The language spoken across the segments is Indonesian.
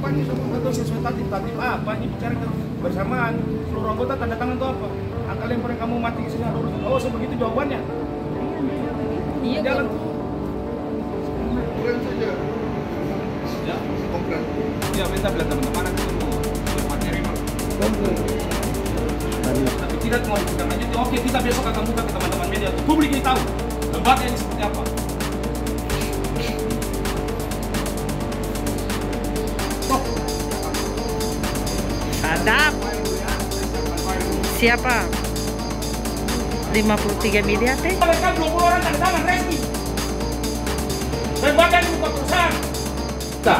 ini semua atau sesuai tatip apa? Ini bicara bersamaan seluruh anggota tanda tangan itu apa? Angka lempar yang kamu mati ke sini lurus. Oh, sebegitu jawabannya. Iya. Jalan. Bukan saja. Ya, Konkret. ya minta bilang teman-teman nanti ketemu materi mah. Tapi tidak mau bukan aja. Oke, kita besok akan buka ke teman-teman media. Publik ini tahu lembaga ini seperti apa. Sadap. Siapa? 53 media teh? Mereka 20 orang tanda tangan resmi. Lembaga ini bukan perusahaan. Kita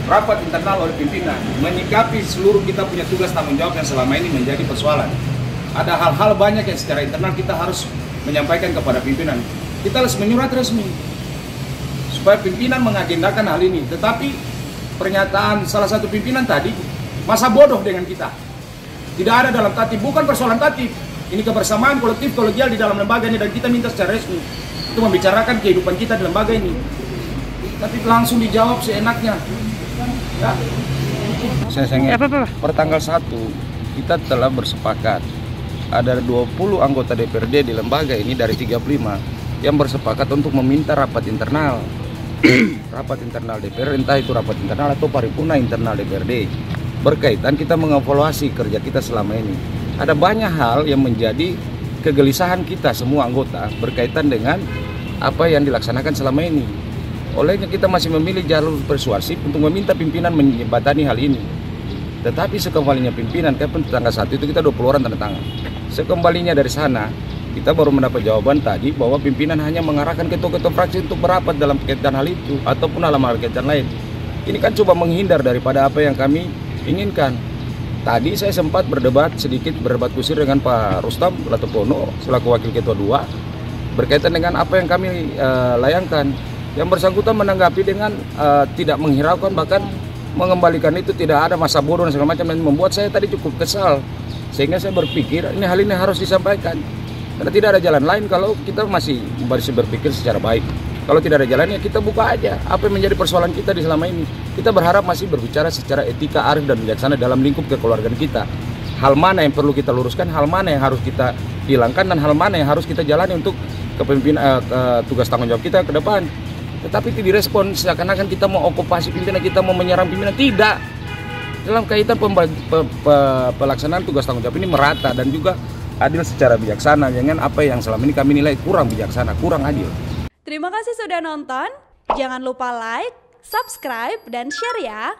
rapat internal oleh pimpinan menyikapi seluruh kita punya tugas tanggung jawab yang selama ini menjadi persoalan. Ada hal-hal banyak yang secara internal kita harus menyampaikan kepada pimpinan. Kita harus menyurat resmi supaya pimpinan mengagendakan hal ini. Tetapi pernyataan salah satu pimpinan tadi masa bodoh dengan kita. Tidak ada dalam tatip, bukan persoalan tatip. Ini kebersamaan kolektif kolegial di dalam lembaga ini dan kita minta secara resmi itu membicarakan kehidupan kita di lembaga ini. Tapi langsung dijawab seenaknya. Ya. Saya sangat Apa? pertanggal 1 kita telah bersepakat ada 20 anggota DPRD di lembaga ini dari 35 yang bersepakat untuk meminta rapat internal. Rapat internal DPR, entah itu rapat internal atau paripurna internal DPRD. Berkaitan kita mengevaluasi kerja kita selama ini. Ada banyak hal yang menjadi kegelisahan kita semua anggota berkaitan dengan apa yang dilaksanakan selama ini. Olehnya kita masih memilih jalur persuasif untuk meminta pimpinan menjembatani hal ini. Tetapi sekembalinya pimpinan, kapan tanggal 1 itu kita 20 orang tanda tangan. Sekembalinya dari sana, kita baru mendapat jawaban tadi bahwa pimpinan hanya mengarahkan ketua-ketua fraksi untuk berapat dalam kaitan hal itu ataupun dalam hal kaitan lain. Ini kan coba menghindar daripada apa yang kami inginkan. Tadi saya sempat berdebat kusir dengan Pak Rustam Latopono selaku Wakil Ketua 2 berkaitan dengan apa yang kami layangkan. Yang bersangkutan menanggapi dengan tidak menghiraukan, bahkan mengembalikan itu tidak ada masa bodoh dan segala macam, dan membuat saya tadi cukup kesal. Sehingga saya berpikir hal ini harus disampaikan. Karena tidak ada jalan lain kalau kita masih berpikir secara baik. Kalau tidak ada jalannya kita buka aja apa yang menjadi persoalan kita di selama ini. Kita berharap masih berbicara secara etika, arif dan bijaksana dalam lingkup kekeluargaan kita. Hal mana yang perlu kita luruskan, hal mana yang harus kita hilangkan, dan hal mana yang harus kita jalani untuk kepemimpinan tugas tanggung jawab kita ke depan. Tetapi itu direspon seakan-akan kita mau okupasi pimpinan, kita mau menyerang pimpinan. Tidak. Dalam kaitan pelaksanaan tugas tanggung jawab ini merata dan juga adil secara bijaksana. Jangan apa yang selama ini kami nilai kurang bijaksana, kurang adil. Terima kasih sudah nonton. Jangan lupa like, subscribe, dan share ya.